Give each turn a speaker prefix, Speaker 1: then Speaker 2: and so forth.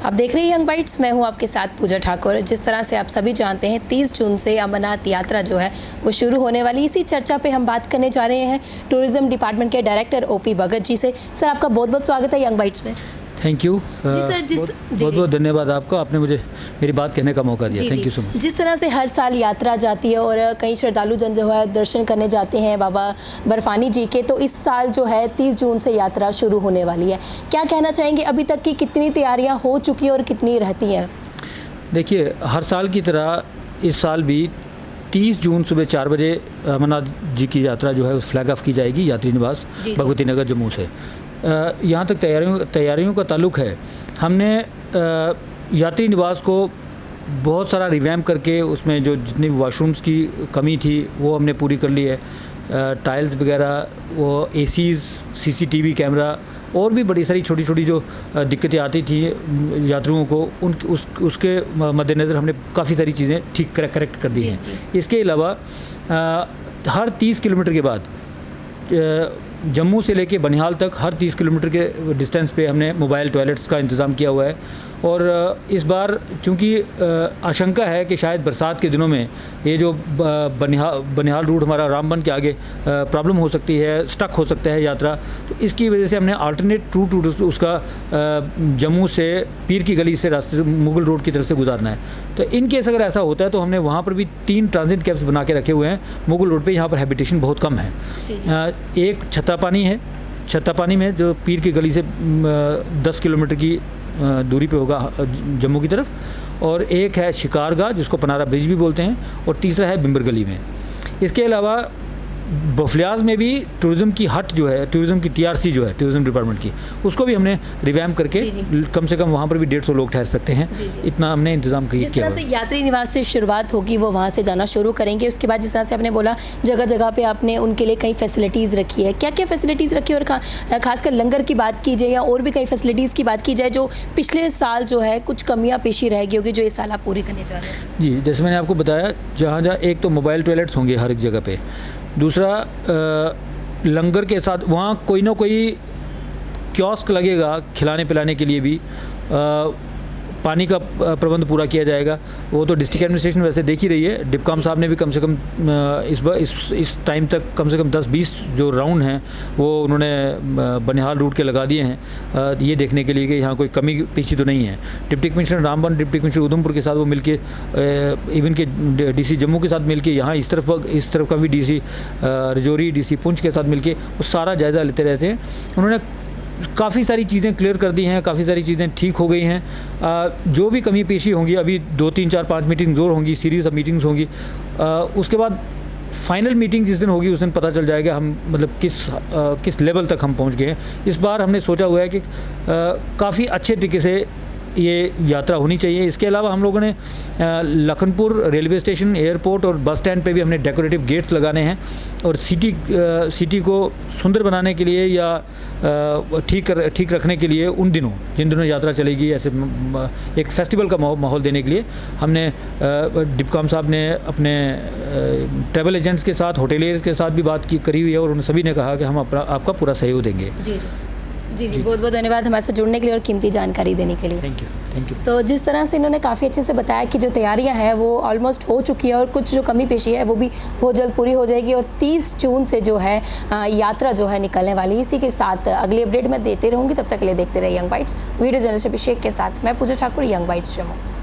Speaker 1: आप देख रहे हैं यंग बाइट्स, मैं हूं आपके साथ पूजा ठाकुर। जिस तरह से आप सभी जानते हैं 30 जून से अमरनाथ यात्रा जो है वो शुरू होने वाली। इसी चर्चा पे हम बात करने जा रहे हैं टूरिज्म डिपार्टमेंट के डायरेक्टर ओपी भगत जी से। सर, आपका बहुत बहुत स्वागत है यंग बाइट्स में।
Speaker 2: Thank you.
Speaker 1: जी सर,
Speaker 2: बहुत बहुत धन्यवाद आपका, आपने मुझे मेरी बात कहने का मौका दिया। Thank you so much.
Speaker 1: जिस तरह से हर साल यात्रा जाती है और कई श्रद्धालु जन जो है दर्शन करने जाते हैं बाबा बर्फानी जी के, तो इस साल जो है 30 जून से यात्रा शुरू होने वाली है। क्या कहना चाहेंगे, अभी तक की कितनी तैयारियां हो चुकी हैं और कितनी रहती हैं?
Speaker 2: देखिए, हर साल की तरह इस साल भी 30 जून सुबह 4 बजे अमरनाथ जी की यात्रा जो है उस फ्लैग ऑफ की जाएगी यात्री निवास भगवती नगर जम्मू से। यहाँ तक तैयारियों का ताल्लुक है, हमने यात्री निवास को बहुत सारा रिवैम्प करके उसमें जो जितनी वॉशरूम्स की कमी थी वो हमने पूरी कर ली है। टाइल्स वगैरह, वो एसीज़, सीसीटीवी कैमरा और भी बड़ी सारी छोटी छोटी जो दिक्कतें आती थी यात्रियों को, उसके मद्देनज़र हमने काफ़ी सारी चीज़ें ठीक करेक्ट कर दी हैं। इसके अलावा हर 30 किलोमीटर के बाद जम्मू से लेके बनिहाल तक हर 30 किलोमीटर के डिस्टेंस पे हमने मोबाइल टॉयलेट्स का इंतज़ाम किया हुआ है। और इस बार चूँकि आशंका है कि शायद बरसात के दिनों में ये जो बनिहाल रूट हमारा रामबन के आगे प्रॉब्लम हो सकती है, स्टक हो सकता है यात्रा, तो इसकी वजह से हमने अल्टरनेट रूट उसका जम्मू से पीर की गली से रास्ते से मुगल रोड की तरफ से गुजारना है। तो इन केस अगर ऐसा होता है तो हमने वहाँ पर भी 3 ट्रांजिट कैंप्स बना के रखे हुए हैं मुगल रोड पर। यहाँ पर हैबिटेशन बहुत कम है। एक छत्तापानी है, छत्तापानी में जो पीर की गली से 10 किलोमीटर की दूरी पे होगा जम्मू की तरफ, और एक है शिकारगाह जिसको पनारा ब्रिज भी बोलते हैं, और तीसरा है बिम्बर गली में। इसके अलावा बफलियाज में भी टूरिज़्म की हट जो है, टूरिज़्म की टीआरसी जो है टूरिज़्म डिपार्टमेंट की, उसको भी हमने रिवैम्प करके कम से कम वहाँ पर भी 150 लोग ठहर सकते हैं। इतना हमने इंतज़ाम किया।
Speaker 1: जिस तरह से यात्री निवास से शुरुआत होगी वो वहाँ से जाना शुरू करेंगे। उसके बाद जिस तरह से आपने बोला जगह जगह पे आपने उनके लिए कई फैसिलिटीज़ रखी है, क्या क्या फैसिलिटीज़ रखी है? और खासकर लंगर की बात की जाए या और भी कई फैसिलिटीज़ की बात की जाए जो पिछले साल जो है कुछ कमियाँ पेशी रह गई होगी जो इस साल आप पूरी करने जा रहे हैं।
Speaker 2: जी, जैसे मैंने आपको बताया, जहाँ जहाँ एक तो मोबाइल टॉयलेट्स होंगे हर एक जगह पे, दूसरा लंगर के साथ वहाँ कोई ना कोई कियोस्क लगेगा खिलाने पिलाने के लिए भी। पानी का प्रबंध पूरा किया जाएगा। वो तो डिस्ट्रिक्ट एडमिनिस्ट्रेशन वैसे देख ही रही है। डिपकॉम साहब ने भी कम से कम इस टाइम तक कम से कम 10-20 जो राउंड हैं वो उन्होंने बनिहाल रूट के लगा दिए हैं, ये देखने के लिए कि यहाँ कोई कमी पीछी तो नहीं है। Deputy commissioner Ramban, deputy commissioner Udhampur के साथ वो मिलके, इवन के डीसी जम्मू के साथ मिलके, यहाँ इस तरफ का भी डीसी रजौरी, डीसी पुंछ के साथ मिलके वो सारा जायज़ा लेते रहते हैं। उन्होंने काफ़ी सारी चीज़ें क्लियर कर दी हैं, काफ़ी सारी चीज़ें ठीक हो गई हैं। जो भी कमी पेशी होंगी, अभी 2, 3, 4, 5 मीटिंग्स और होंगी, सीरीज़ ऑफ मीटिंग्स होंगी। उसके बाद फाइनल मीटिंग जिस दिन होगी उस दिन पता चल जाएगा हम मतलब किस लेवल तक हम पहुंच गए हैं। इस बार हमने सोचा हुआ है कि काफ़ी अच्छे तरीके से ये यात्रा होनी चाहिए। इसके अलावा हम लोगों ने लखनपुर रेलवे स्टेशन, एयरपोर्ट और बस स्टैंड पे भी हमने डेकोरेटिव गेट्स लगाने हैं। और सिटी को सुंदर बनाने के लिए या ठीक रखने के लिए उन दिनों जिन दिनों यात्रा चलेगी, ऐसे एक फेस्टिवल का माहौल देने के लिए हमने डिपकॉम साहब ने अपने ट्रैवल एजेंट्स के साथ, होटेलियर्स के साथ भी बात करी हुई है और उन सभी ने कहा कि हम आपका पूरा सहयोग देंगे।
Speaker 1: जी, बहुत बहुत धन्यवाद हमारे साथ जुड़ने के लिए और कीमती जानकारी देने के लिए।
Speaker 2: Thank you. तो
Speaker 1: जिस तरह से इन्होंने काफ़ी अच्छे से बताया कि जो तैयारियां हैं वो ऑलमोस्ट हो चुकी है और कुछ जो कमी पेशी है वो भी बहुत जल्द पूरी हो जाएगी और 30 जून से जो है यात्रा जो है निकलने वाली। इसी के साथ अगली अपडेट मैं देते रहूँगी। तब तक के लिए देखते रहे यंग बाइट्स। वीडियो जर्नलिस्ट अभिषेक के साथ मैं पूजा ठाकुर, यंग बाइट्स जम्मू।